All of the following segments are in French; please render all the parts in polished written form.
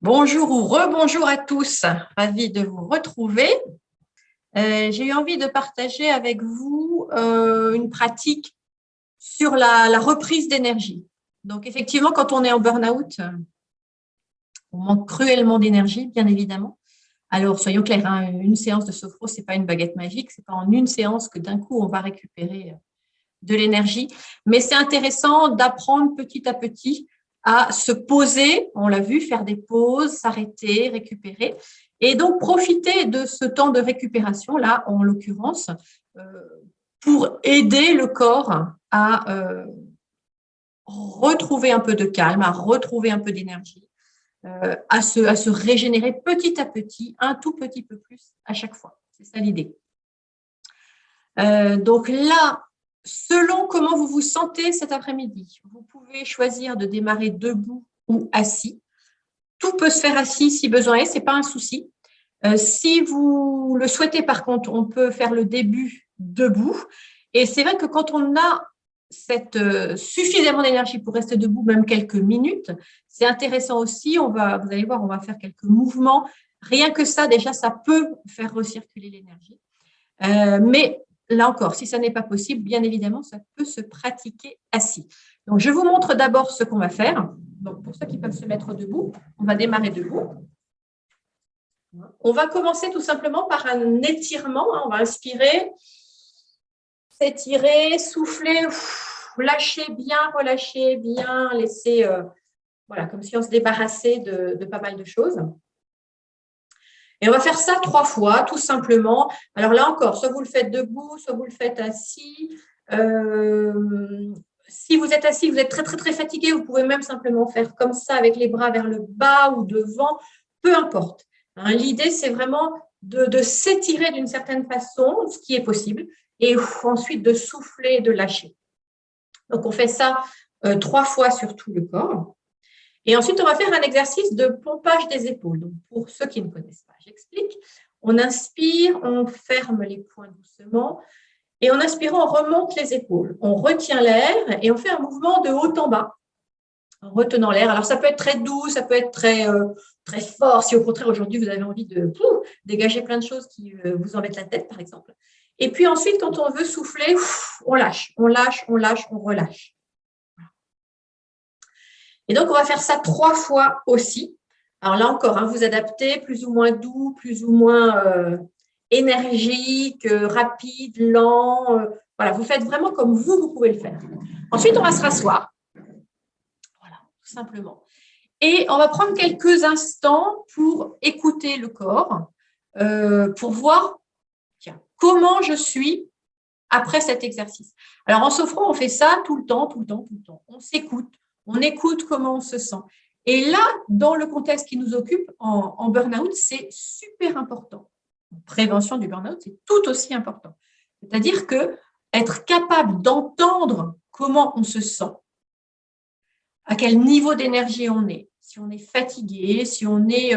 Bonjour ou rebonjour à tous, ravie de vous retrouver. J'ai eu envie de partager avec vous une pratique sur la reprise d'énergie. Donc effectivement, quand on est en burn-out, on manque cruellement d'énergie, bien évidemment. Alors soyons clairs, hein, une séance de sophro, ce n'est pas une baguette magique, ce n'est pas en une séance que d'un coup on va récupérer de l'énergie, mais c'est intéressant d'apprendre petit à petit à se poser, on l'a vu, faire des pauses, s'arrêter, récupérer, et donc profiter de ce temps de récupération, là, en l'occurrence, pour aider le corps à retrouver un peu de calme, à retrouver un peu d'énergie, à se régénérer petit à petit, un tout petit peu plus à chaque fois. C'est ça l'idée. Donc là, selon comment vous vous sentez cet après-midi, vous pouvez choisir de démarrer debout ou assis. Tout peut se faire assis si besoin est, ce n'est pas un souci. Si vous le souhaitez, par contre, on peut faire le début debout. Et c'est vrai que quand on a suffisamment d'énergie pour rester debout, même quelques minutes, c'est intéressant aussi. Vous allez voir, on va faire quelques mouvements. Rien que ça, déjà, ça peut faire recirculer l'énergie. Mais là encore, si ça n'est pas possible, bien évidemment, ça peut se pratiquer assis. Donc, je vous montre d'abord ce qu'on va faire. Donc, pour ceux qui peuvent se mettre debout, on va démarrer debout. On va commencer tout simplement par un étirement. On va inspirer, s'étirer, souffler, lâcher bien, relâcher bien, laisser, voilà, comme si on se débarrassait de pas mal de choses. Et on va faire ça 3 fois, tout simplement. Alors là encore, soit vous le faites debout, soit vous le faites assis. Si vous êtes assis, vous êtes très, très, très fatigué, vous pouvez même simplement faire comme ça avec les bras vers le bas ou devant, peu importe. Hein, l'idée, c'est vraiment de s'étirer d'une certaine façon, ce qui est possible, et ensuite de souffler, de lâcher. Donc, on fait ça 3 fois sur tout le corps. Et ensuite, on va faire un exercice de pompage des épaules. Donc, pour ceux qui ne connaissent pas, j'explique. On inspire, on ferme les poings doucement. Et en inspirant, on remonte les épaules. On retient l'air et on fait un mouvement de haut en bas, en retenant l'air. Alors, ça peut être très doux, ça peut être très, très fort. Si au contraire, aujourd'hui, vous avez envie de dégager plein de choses qui vous embêtent la tête, par exemple. Et puis ensuite, quand on veut souffler, on lâche, on lâche, on lâche, on relâche. Et donc, on va faire ça 3 fois aussi. Alors là encore, hein, vous adaptez, plus ou moins doux, plus ou moins énergique, rapide, lent. Voilà, vous faites vraiment comme vous pouvez le faire. Ensuite, on va se rasseoir. Voilà, tout simplement. Et on va prendre quelques instants pour écouter le corps, pour voir tiens, comment je suis après cet exercice. Alors, en sophro, on fait ça tout le temps, tout le temps, tout le temps. On s'écoute, on écoute comment on se sent. Et là, dans le contexte qui nous occupe en burn-out, c'est super important. En prévention du burn-out, c'est tout aussi important. C'est-à-dire que être capable d'entendre comment on se sent, à quel niveau d'énergie on est, si on est fatigué, si on est…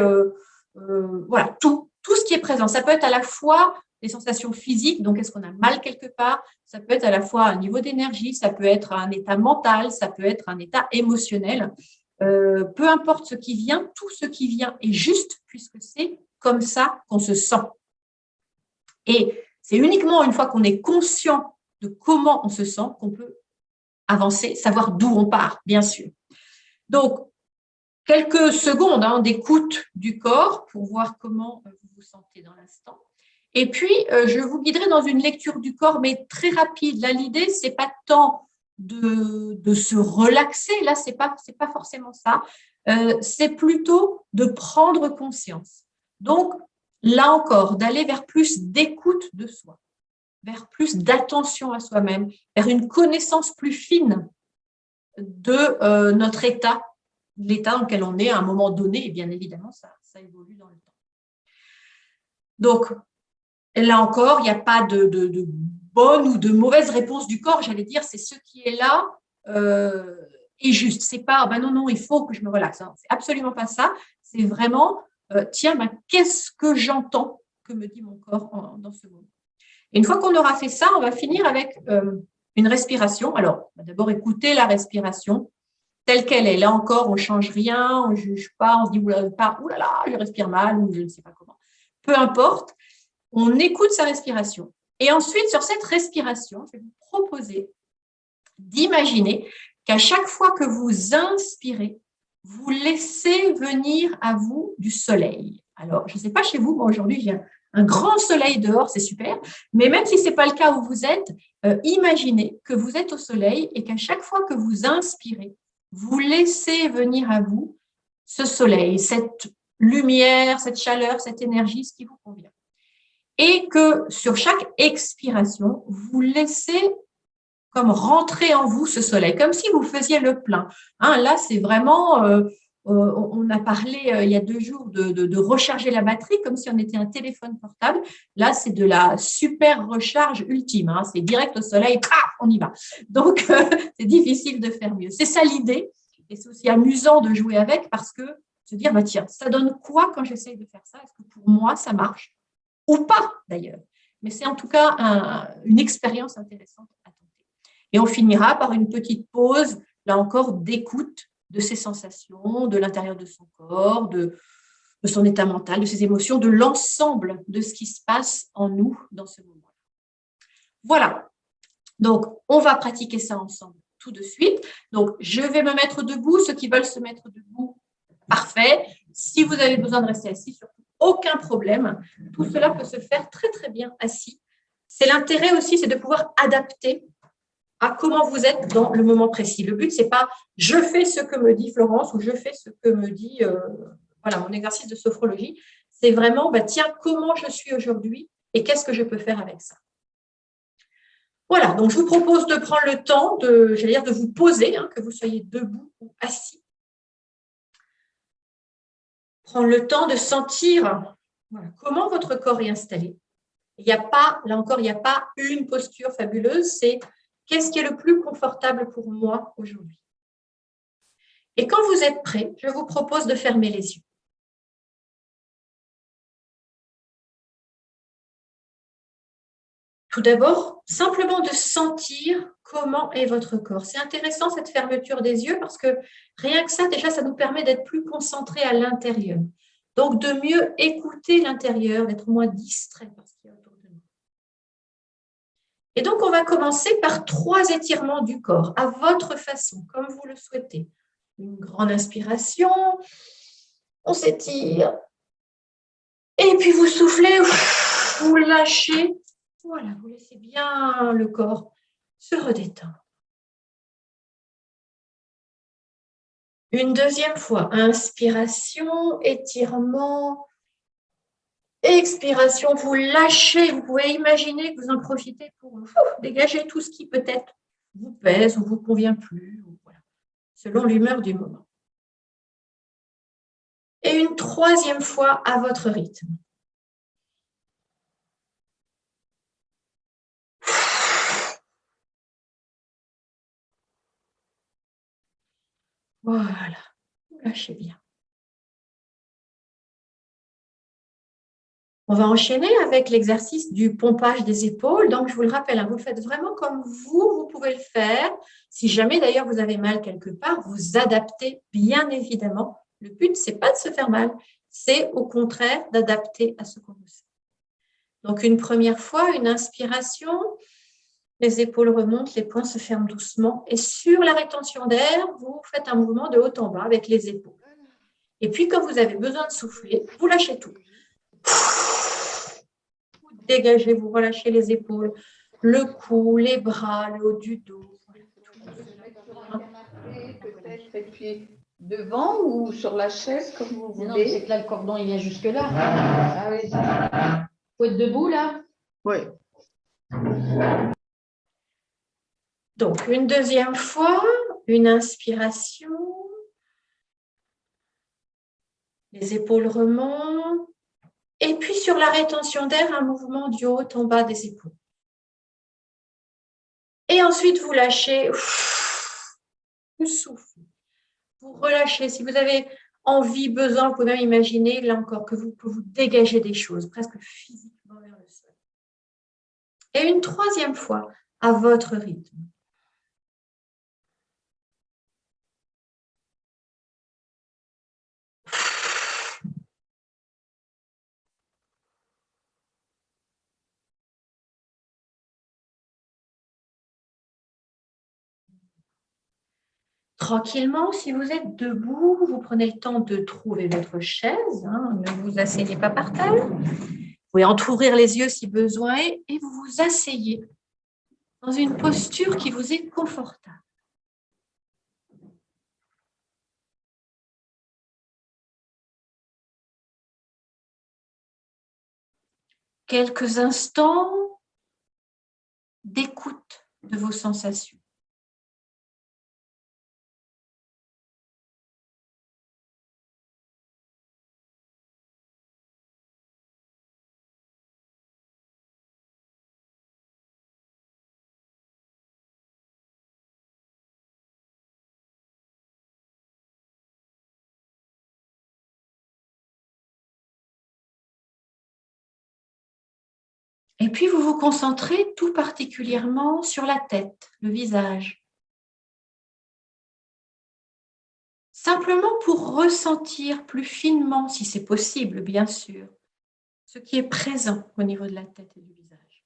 voilà, tout ce qui est présent. Ça peut être à la fois des sensations physiques, donc est-ce qu'on a mal quelque part, ça peut être à la fois un niveau d'énergie, ça peut être un état mental, ça peut être un état émotionnel. Peu importe ce qui vient, tout ce qui vient est juste puisque c'est comme ça qu'on se sent. Et c'est uniquement une fois qu'on est conscient de comment on se sent qu'on peut avancer, savoir d'où on part, bien sûr. Donc, quelques secondes d'écoute du corps pour voir comment vous vous sentez dans l'instant. Et puis, je vous guiderai dans une lecture du corps, mais très rapide. Là, l'idée, ce n'est pas tant de se relaxer. Là, ce n'est pas forcément ça. C'est plutôt de prendre conscience. Donc, là encore, d'aller vers plus d'écoute de soi, vers plus d'attention à soi-même, vers une connaissance plus fine de notre état, l'état dans lequel on est à un moment donné, et bien évidemment, ça évolue dans le temps. Donc, là encore, il n'y a pas de bonne ou de mauvaise réponse du corps, j'allais dire, c'est ce qui est là est juste. C'est pas, non, il faut que je me relaxe. Hein. C'est absolument pas ça. C'est vraiment, qu'est-ce que j'entends que me dit mon corps dans ce moment. Et une fois qu'on aura fait ça, on va finir avec une respiration. Alors, on va d'abord écouter la respiration. telle qu'elle est. Là encore, on ne change rien, on ne juge pas, on se dit oulala, je respire mal ou je ne sais pas comment. Peu importe, on écoute sa respiration. Et ensuite, sur cette respiration, je vais vous proposer d'imaginer qu'à chaque fois que vous inspirez, vous laissez venir à vous du soleil. Alors, je ne sais pas chez vous, moi aujourd'hui, j'ai un grand soleil dehors, c'est super, mais même si ce n'est pas le cas où vous êtes, imaginez que vous êtes au soleil et qu'à chaque fois que vous inspirez, vous laissez venir à vous ce soleil, cette lumière, cette chaleur, cette énergie, ce qui vous convient. Et que sur chaque expiration, vous laissez comme rentrer en vous ce soleil, comme si vous faisiez le plein. Hein, là, c'est vraiment, on a parlé il y a 2 jours de recharger la batterie comme si on était un téléphone portable. Là, c'est de la super recharge ultime. Hein, c'est direct au soleil, paf, on y va. Donc, c'est difficile de faire mieux. C'est ça l'idée. Et c'est aussi amusant de jouer avec parce que se dire, bah, tiens, ça donne quoi quand j'essaye de faire ça? Est-ce que pour moi, ça marche? Ou pas, d'ailleurs. Mais c'est en tout cas une expérience intéressante à tenter. Et on finira par une petite pause, là encore, d'écoute de ses sensations, de l'intérieur de son corps, de son état mental, de ses émotions, de l'ensemble de ce qui se passe en nous dans ce moment. Voilà. Donc, on va pratiquer ça ensemble tout de suite. Donc, je vais me mettre debout. Ceux qui veulent se mettre debout, parfait. Si vous avez besoin de rester assis, surtout, aucun problème. Tout cela peut se faire très, très bien assis. C'est l'intérêt aussi, c'est de pouvoir adapter à comment vous êtes dans le moment précis. Le but, ce n'est pas « je fais ce que me dit Florence » ou « je fais ce que me dit voilà, mon exercice de sophrologie ». C'est vraiment « tiens, comment je suis aujourd'hui et qu'est-ce que je peux faire avec ça ?» Voilà, donc je vous propose de prendre le temps de vous poser, hein, que vous soyez debout ou assis. Prendre le temps de sentir voilà, comment votre corps est installé. Il n'y a pas, là encore, il n'y a pas une posture fabuleuse, c'est qu'est-ce qui est le plus confortable pour moi aujourd'hui. Et quand vous êtes prêt, je vous propose de fermer les yeux. Tout d'abord, simplement de sentir comment est votre corps. C'est intéressant cette fermeture des yeux parce que rien que ça, déjà, ça nous permet d'être plus concentrés à l'intérieur. Donc, de mieux écouter l'intérieur, d'être moins distrait par ce qu'il y a autour de nous. Et donc, on va commencer par 3 étirements du corps, à votre façon, comme vous le souhaitez. Une grande inspiration, on s'étire. Et puis, vous soufflez, vous lâchez. Voilà, vous laissez bien le corps se redétendre. Une deuxième fois, inspiration, étirement, expiration, vous lâchez. Vous pouvez imaginer que vous en profitez pour dégager tout ce qui peut-être vous pèse ou vous convient plus, voilà, selon l'humeur du moment. Et une troisième fois à votre rythme. Voilà, lâchez bien. On va enchaîner avec l'exercice du pompage des épaules. Donc, je vous le rappelle, hein, vous le faites vraiment comme vous pouvez le faire. Si jamais, d'ailleurs, vous avez mal quelque part, vous adaptez bien évidemment. Le but, ce n'est pas de se faire mal, c'est au contraire d'adapter à ce qu'on vous sent. Donc, une première fois, une inspiration, les épaules remontent, les poings se ferment doucement. Et sur la rétention d'air, vous faites un mouvement de haut en bas avec les épaules. Et puis, quand vous avez besoin de souffler, vous lâchez tout. Vous dégagez, vous relâchez les épaules, le cou, les bras, le haut du dos. Peut-être, et puis devant ou sur la chaise, comme vous voulez. Non, c'est que là, le cordon, il vient jusque-là. Ah oui. Faut être debout, là? Oui. Donc, une deuxième fois, une inspiration. Les épaules remontent. Et puis, sur la rétention d'air, un mouvement du haut en bas des épaules. Et ensuite, vous lâchez. Vous soufflez. Vous relâchez. Si vous avez envie, besoin, vous pouvez même imaginer, là encore, que vous dégagez des choses, presque physiquement vers le sol. Et une troisième fois, à votre rythme. tranquillement, si vous êtes debout, vous prenez le temps de trouver votre chaise. Hein, ne vous asseyez pas par terre. Vous pouvez entrouvrir les yeux si besoin et vous vous asseyez dans une posture qui vous est confortable. Quelques instants d'écoute de vos sensations. Et puis, vous vous concentrez tout particulièrement sur la tête, le visage. Simplement pour ressentir plus finement, si c'est possible, bien sûr, ce qui est présent au niveau de la tête et du visage.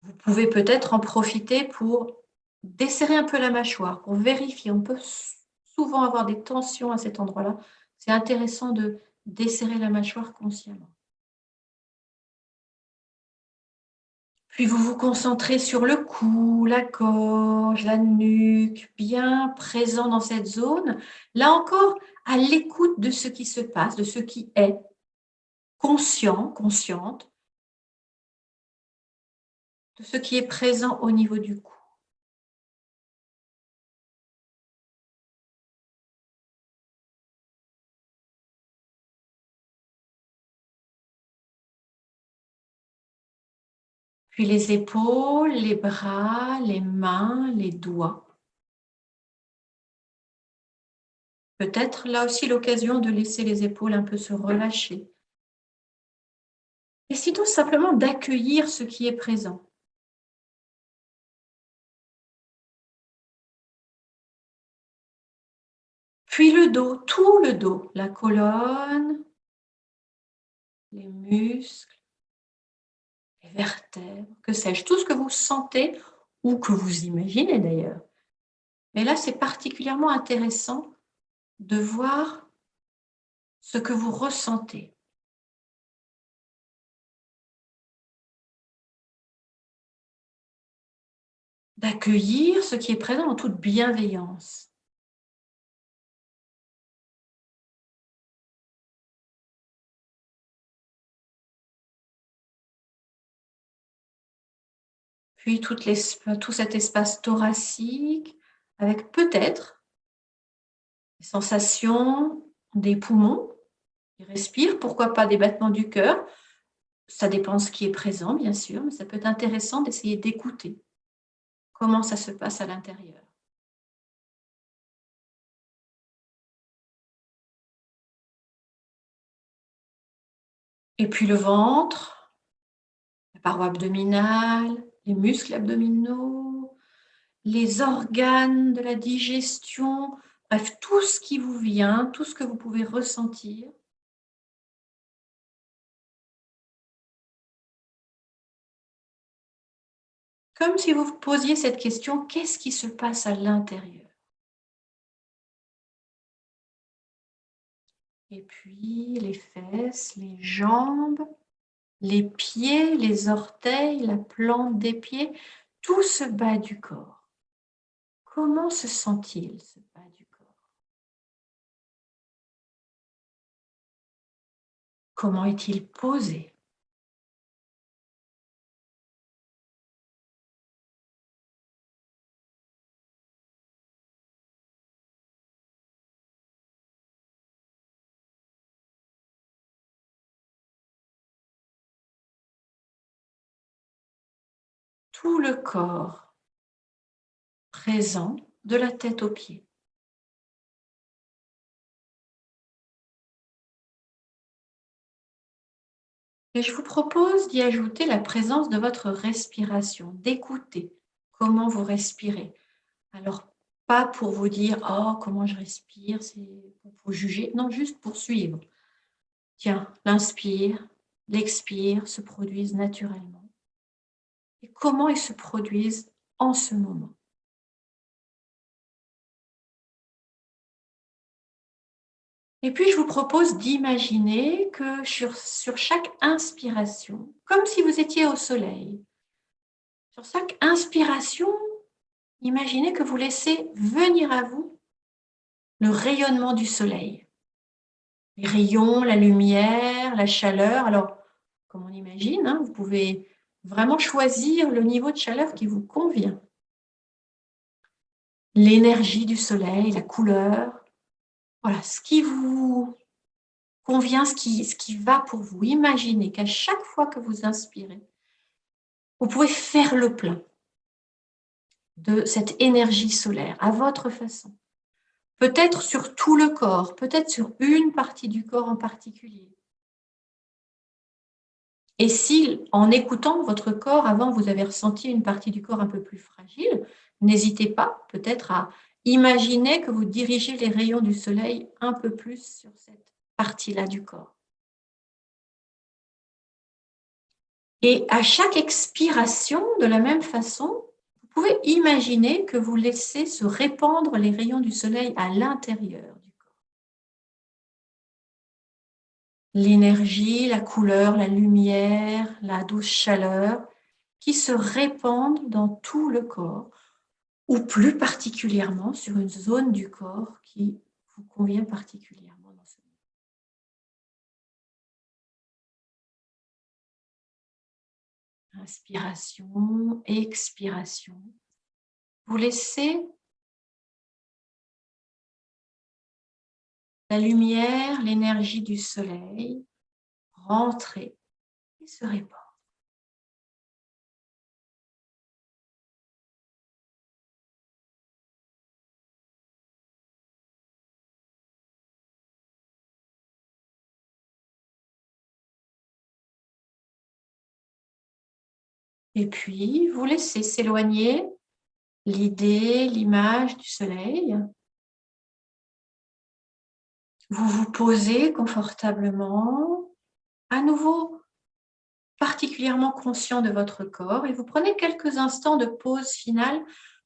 Vous pouvez peut-être en profiter pour desserrer un peu la mâchoire, pour vérifier. On peut souvent avoir des tensions à cet endroit-là. C'est intéressant de desserrer la mâchoire consciemment. Puis vous vous concentrez sur le cou, la gorge, la nuque, bien présent dans cette zone. Là encore, à l'écoute de ce qui se passe, de ce qui est, conscient, consciente, de ce qui est présent au niveau du cou. Puis les épaules, les bras, les mains, les doigts. Peut-être là aussi l'occasion de laisser les épaules un peu se relâcher. Et sinon, simplement d'accueillir ce qui est présent. Puis le dos, tout le dos, la colonne, les muscles, les vertèbres, que sais-je, tout ce que vous sentez ou que vous imaginez d'ailleurs. Mais là, c'est particulièrement intéressant de voir ce que vous ressentez. D'accueillir ce qui est présent en toute bienveillance. Puis tout cet espace thoracique, avec peut-être des sensations des poumons qui respirent, pourquoi pas des battements du cœur. Ça dépend de ce qui est présent, bien sûr, mais ça peut être intéressant d'essayer d'écouter comment ça se passe à l'intérieur. Et puis le ventre, la paroi abdominale, les muscles abdominaux, les organes de la digestion, bref, tout ce qui vous vient, tout ce que vous pouvez ressentir. Comme si vous vous posiez cette question, qu'est-ce qui se passe à l'intérieur? Et puis les fesses, les jambes, les pieds, les orteils, la plante des pieds, tout ce bas du corps. Comment se sent-il, ce bas du corps? Comment est-il posé? Tout le corps présent de la tête aux pieds. Et je vous propose d'y ajouter la présence de votre respiration, d'écouter comment vous respirez. Alors, pas pour vous dire « Oh, comment je respire », c'est pour vous juger. Non, juste pour suivre. Tiens, l'inspire, l'expire se produisent naturellement. et comment ils se produisent en ce moment. Et puis, je vous propose d'imaginer que sur chaque inspiration, comme si vous étiez au soleil, sur chaque inspiration, imaginez que vous laissez venir à vous le rayonnement du soleil. Les rayons, la lumière, la chaleur. Alors, comme on imagine, vous pouvez vraiment choisir le niveau de chaleur qui vous convient. L'énergie du soleil, la couleur. Voilà, ce qui vous convient, ce qui va pour vous. Imaginez qu'à chaque fois que vous inspirez, vous pouvez faire le plein de cette énergie solaire à votre façon. Peut-être sur tout le corps, peut-être sur une partie du corps en particulier. Et si, en écoutant votre corps, avant, vous avez ressenti une partie du corps un peu plus fragile, n'hésitez pas peut-être à imaginer que vous dirigez les rayons du soleil un peu plus sur cette partie-là du corps. Et à chaque expiration, de la même façon, vous pouvez imaginer que vous laissez se répandre les rayons du soleil à l'intérieur du corps. L'énergie, la couleur, la lumière, la douce chaleur qui se répandent dans tout le corps ou plus particulièrement sur une zone du corps qui vous convient particulièrement dans ce moment. Inspiration, expiration. Vous laissez la lumière, l'énergie du soleil rentrer et se répandre. Et puis, vous laissez s'éloigner l'idée, l'image du soleil. Vous vous posez confortablement, à nouveau particulièrement conscient de votre corps et vous prenez quelques instants de pause finale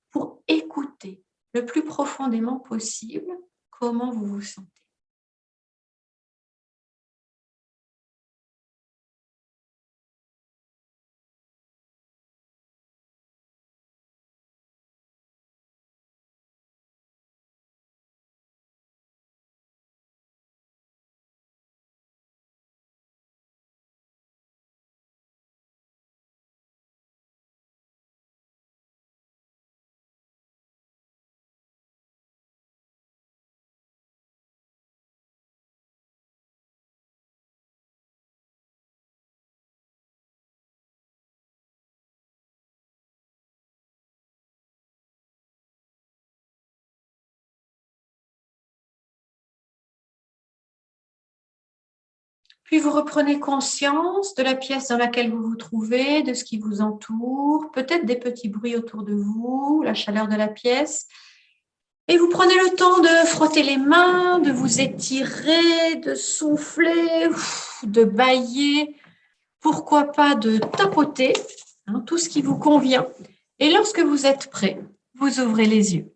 pour écouter le plus profondément possible comment vous vous sentez. Puis vous reprenez conscience de la pièce dans laquelle vous vous trouvez, de ce qui vous entoure, peut-être des petits bruits autour de vous, la chaleur de la pièce. Et vous prenez le temps de frotter les mains, de vous étirer, de souffler, de bâiller, pourquoi pas de tapoter, tout ce qui vous convient. Et lorsque vous êtes prêt, vous ouvrez les yeux.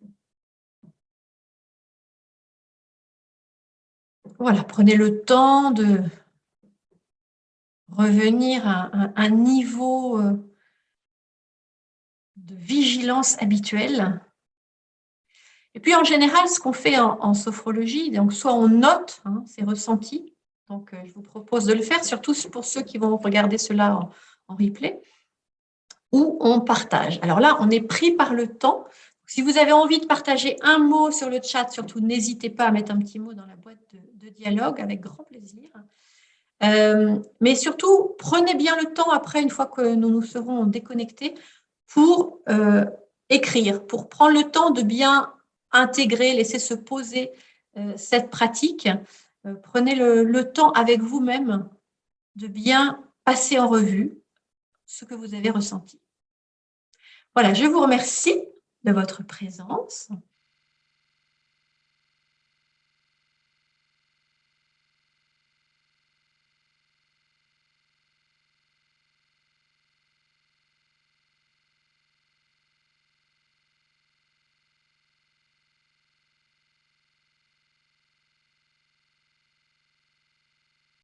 Voilà, prenez le temps de revenir à un niveau de vigilance habituelle. Et puis en général, ce qu'on fait en sophrologie, donc soit on note ses ressentis, donc je vous propose de le faire, surtout pour ceux qui vont regarder cela en replay, ou on partage. Alors là, on est pris par le temps. Si vous avez envie de partager un mot sur le chat, surtout n'hésitez pas à mettre un petit mot dans la boîte de dialogue, avec grand plaisir. Mais surtout, prenez bien le temps après, une fois que nous nous serons déconnectés, pour écrire, pour prendre le temps de bien intégrer, laisser se poser cette pratique. Prenez le temps avec vous-même de bien passer en revue ce que vous avez ressenti. Voilà, je vous remercie de votre présence.